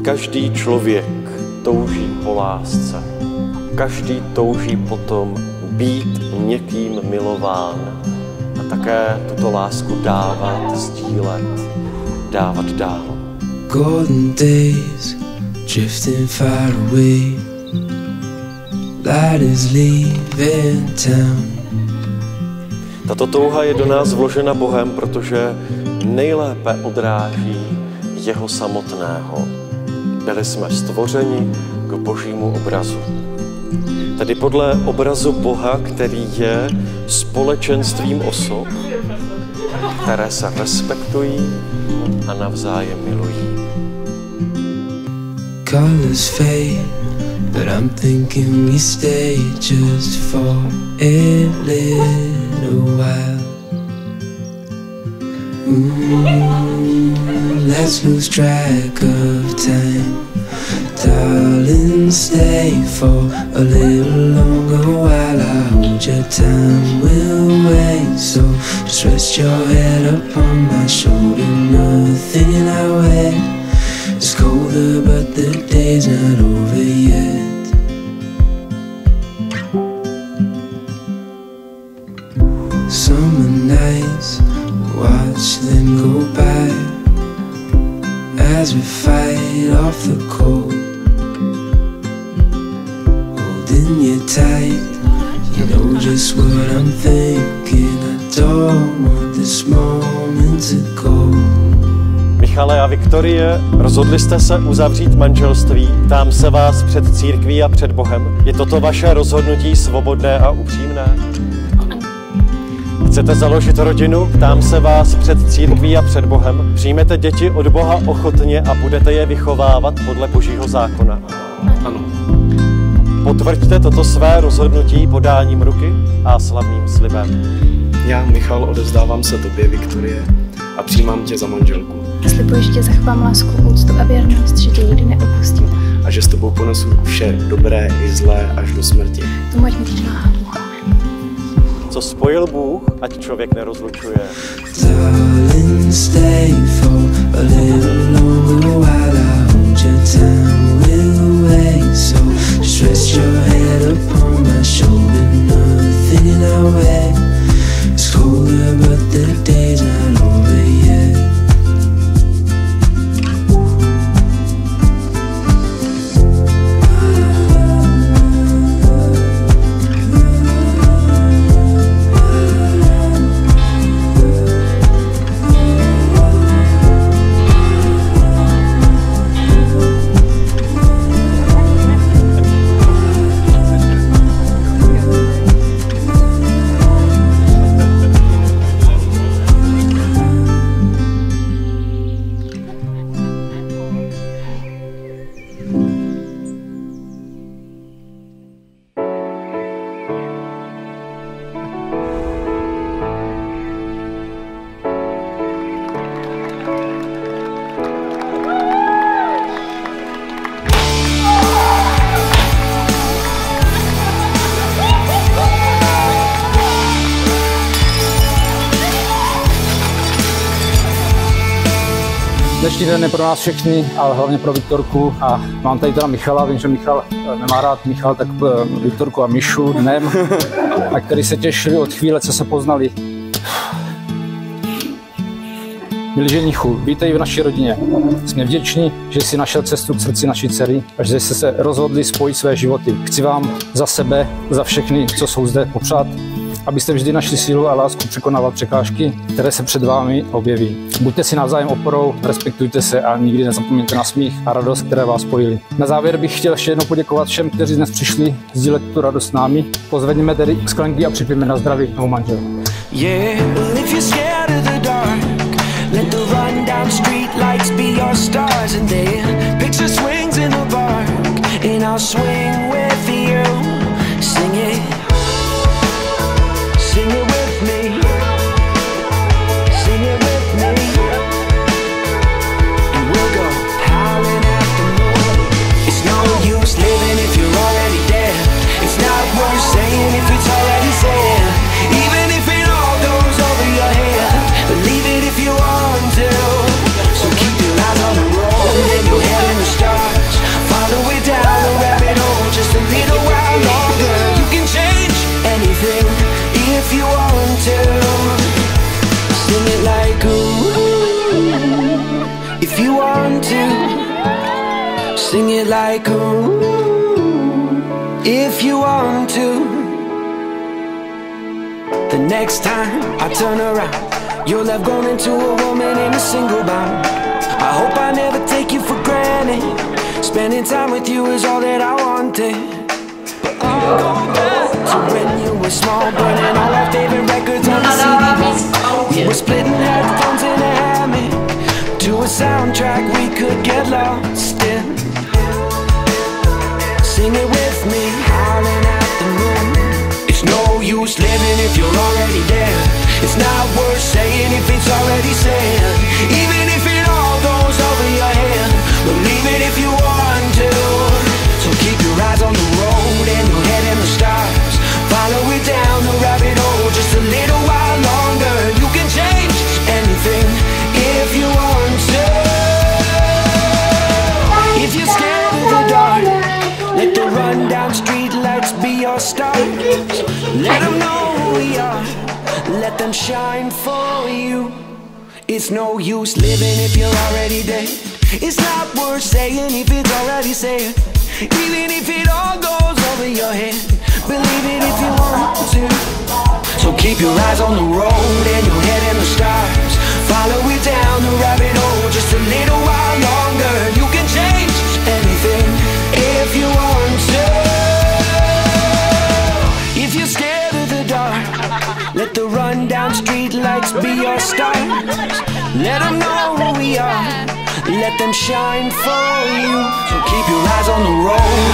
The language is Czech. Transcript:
Každý člověk touží po lásce. Každý touží potom být někým milován a také tuto lásku dávat, sdílet, dávat dál. Golden days drifting far away. Light is leaving town. Tato touha je do nás vložena Bohem, protože nejlépe odráží jeho samotného. Byli jsme stvořeni k Božímu obrazu. Tedy podle obrazu Boha, který je společenstvím osob, které se respektují a navzájem milují. Colors fade, but I'm thinking we stay just for a little while. Let's lose track of time, darling, stay for a little longer while I hold your time. We'll wait, so just rest your head upon my shoulder. Nothing I wear is colder, but the day's not over yet. Summer nights, watch them go by as we fight off the cold. Holding you tight, you know just what I'm thinking. I don't want this moment to go. Michale a Viktorie, rozhodli jste se uzavřít manželství. Ptám se vás před církví a před Bohem. Je toto vaše rozhodnutí svobodné a upřímné? Chcete založit rodinu? Ptám se vás před církví a před Bohem. Přijmete děti od Boha ochotně a budete je vychovávat podle Božího zákona? Ano. Potvrďte toto své rozhodnutí podáním ruky a slavným slibem. Já, Michal, odevzdávám se tobě, Viktorie, a přijímám tě za manželku. Slibuji, že tě zachovám lásku, úctu a věrnost, že tě nikdy neopustím. A že s tebou ponesu vše dobré i zlé až do smrti. Tomu ať mi pomáhá Bůh. Co spojil Bůh, ať člověk nerozlučuje. Darling, stay for a little longer while I hold your time. We'll wait, so just rest your head upon my shoulder. Nothing I wear is colder, but the day's not over yet. Dnešní den je pro nás všechny, ale hlavně pro Viktorku. A mám tady teda Michala, vím, že Michal nemá rád Michal, tak Viktorku a Mišu dnem, a který se těšili od chvíle, co se poznali. Milí ženichu, vítej v naší rodině. Jsme vděční, že jsi našel cestu k srdci naší dcery a že jste se rozhodli spojit své životy. Chci vám za sebe, za všechny, co jsou zde, popřát, abyste vždy našli sílu a lásku překonávat překážky, které se před vámi objeví. Buďte si navzájem oporou, respektujte se a nikdy nezapomeňte na smích a radost, které vás spojili. Na závěr bych chtěl ještě jednou poděkovat všem, kteří dnes přišli sdílet tu radost s námi. Pozvedněme tedy sklenky a připijeme na zdraví novou manželku. Let the run down street lights be your stars, and then picture swings in the park, and I'll swing with you. Sing it with me, sing it with me, and we'll go howling at the moon. It's no use living if you're already dead. It's not worth saying if it's already said. anything if you want to. Sing it like ooh, if you want to. Sing it like ooh, if you want to. The next time I turn around, you'll have grown into a woman in a single bound. I hope I never take you for granted. Spending time with you is all that I wanted. But I'll go back to when you were small, burning all our favorite records on the CD-ROM. We were splitting headphones in a hammock to a soundtrack we could get lost in. Sing it with me, howling at the moon. It's no use living if you're already dead. It's not worth saying if it's already said. Even if it all goes over your head, believe it if you want to. So keep your eyes on the road and your head in the stars. Follow it down the rabbit hole just a little while longer. You can change anything if you want to. If you're scared of the dark, let the rundown street lights be your stars. Let them know who we are, let them shine for you. It's no use living if you're already dead. It's not worth saying if it's already said. Even if it all goes over your head, believe it if you want to. So keep your eyes on the road and your head in the stars. Follow it down the rabbit hole just a little while longer. You can change anything if you want to. If you're scared of the dark, let the rundown street lights be your stars. Let them know who we are, let them shine for you. So keep your eyes on the road